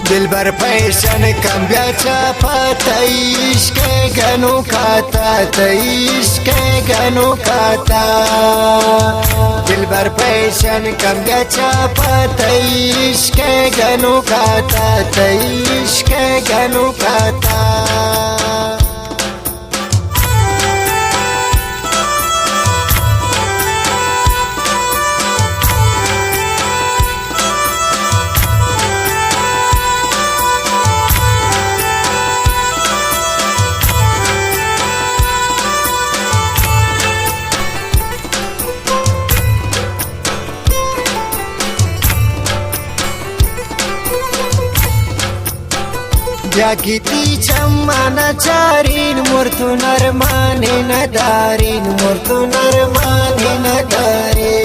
दिलबर fashion कम्ब्याच्या पातईश के गणू खाता तईश के गणू खाता दिलबर फैशन कम्ब्याच्या पातईश के गणू खाता तईश के गणू खाता या किती चम्माना चारीन मूर्तु नरमाने न दारीन मूर्तु नरमाने न दारे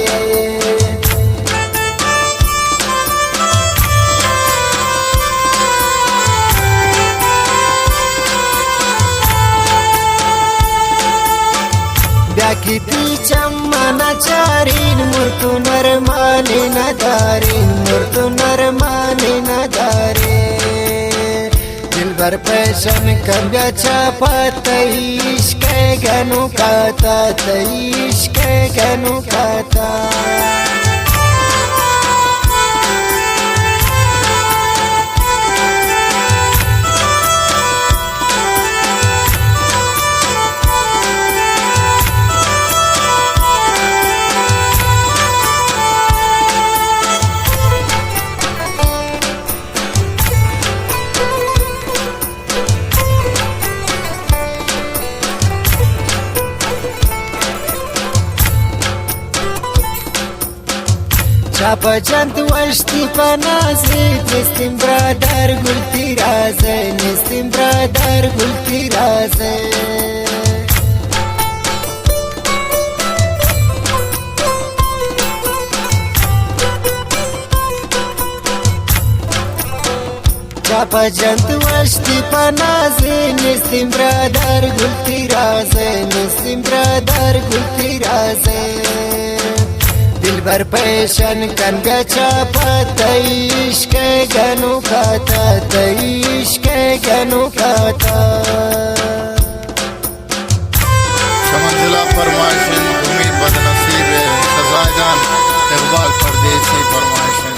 या किती चम्माना चारीन मूर्तु नरमाने न दारीन मूर्तु नरमाने न दारे दिलबर फैशन कम्ब्याच्या पातईश के गणू खाता तईश के गणू खाता Çapacant vaşti panazi Nestim bradar gul tiraze Nestim bradar gul tiraze Çapacant vaşti panazi Nestim bradar gul tiraze Nestim bradar gul tiraze दिलबर फैशन कम्ब्याच्या पातईश के गणू खाता तईश के गणू खाता समझला फरमाइशन उम्मीद बदनसीब सजाजान इकबाल परदेसी फरमाइशन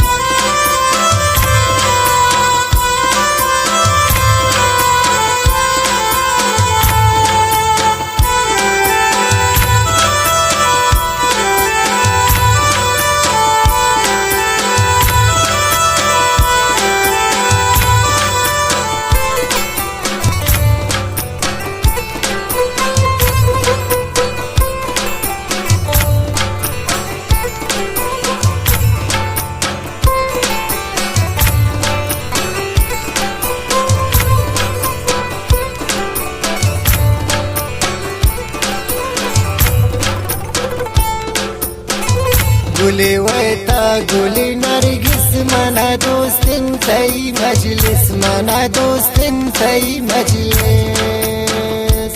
गुली वैता गुली नरगिस मना दोस्तिन तई मजलिस मना दोस्तिन तई मजलिस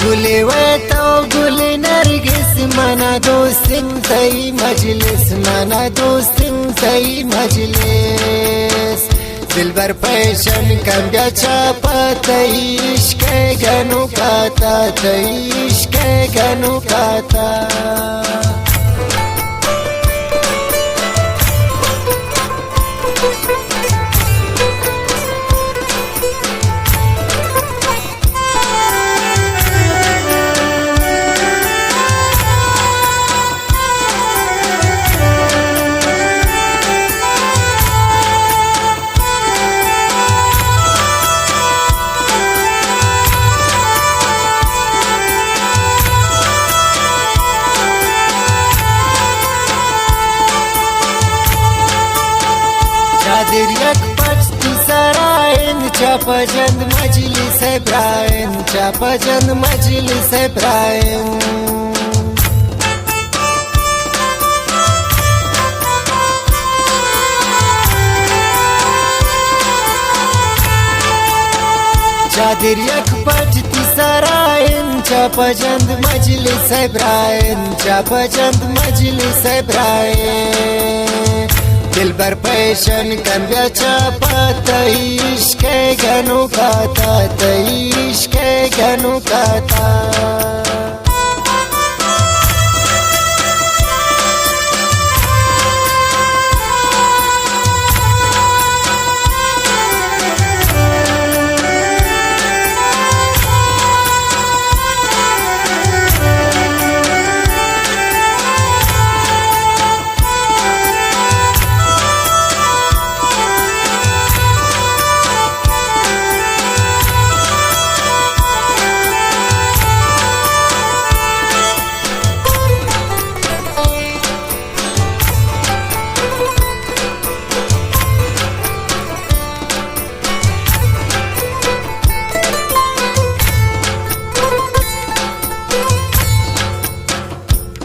गुली वैता गुली नरगिस मना दोस्तिन तई मजलिस मना दोस्तिन तई मजलिस दिलबर फैशन कम्ब्याच्या पातईश के गणू खाता तईश के गणू खाता Diryak paçti sarayin Çapacand meclis Ebrahim Çapacand meclis Ebrahim Çadır yak paçti sarayin ब्रायनच्या पजंद मजलिस है ब्रायनच्या पजंद मजलिस है ब्रायन दिलबर पैशन कंब्याच्या पात इश्क गनु खाता इश्क गनु खाता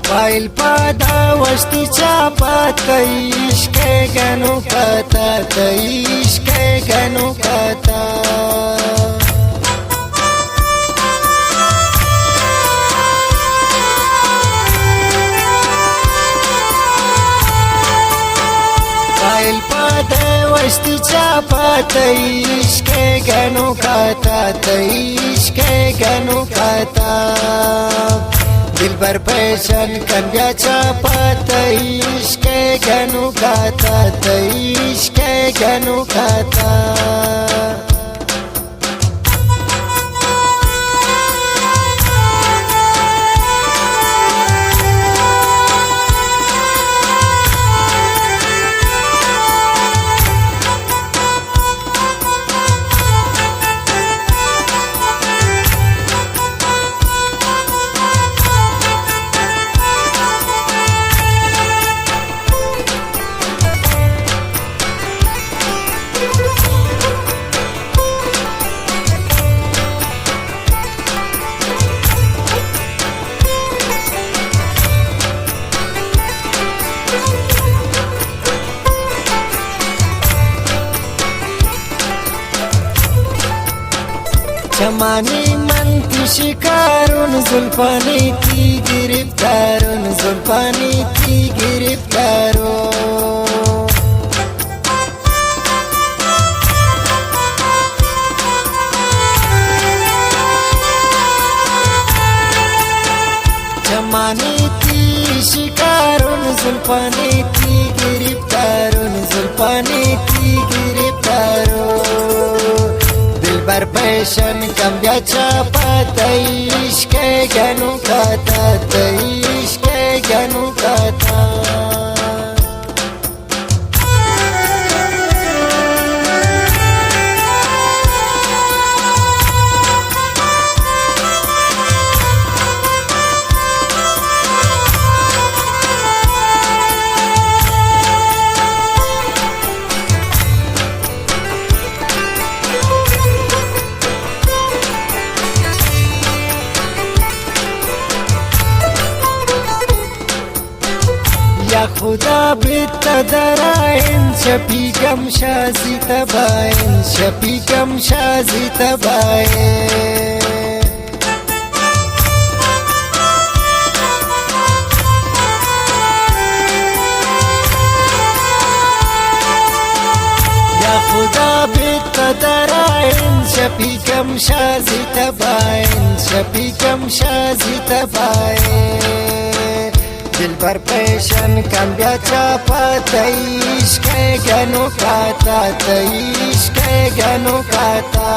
पायल पादा वस्तीच्या पात इश्क गनु खाता इश्क गनु खाता पायल पादा वस्तीच्या पात इश्क गनु खाता इश्क गनु खाता दिलबर पैशन कंब्याच्या पात इश्क गनु खाता इश्क गनु खाता चमानी मन की शिकारुन जुल्फानी की गिरफ्तारुन जुल्फानी की गिरफ्तारो चमानी की शिकारुन जुल्फानी की गिरफ्तारुन जुल्फानी की गिरफ्तारो दिलबर पैशन कंब्याच्या पात इश्क गनु खाता इश्क गनु खाता या खुदा बितदराइन शफीकम शाजी तबाइन शफीकम शाजी तबाइन या खुदा बितदराइन शफीकम शाजी तबाइन शफीकम शाजी तबाइन दिलबर पैशन कंब्याच्या पात इश्क गनु खाता इश्क गनु खाता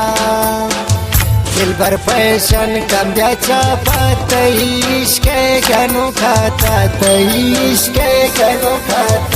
दिलबर पैशन कंब्याच्या पात इश्क गनु खाता इश्क गनु खाता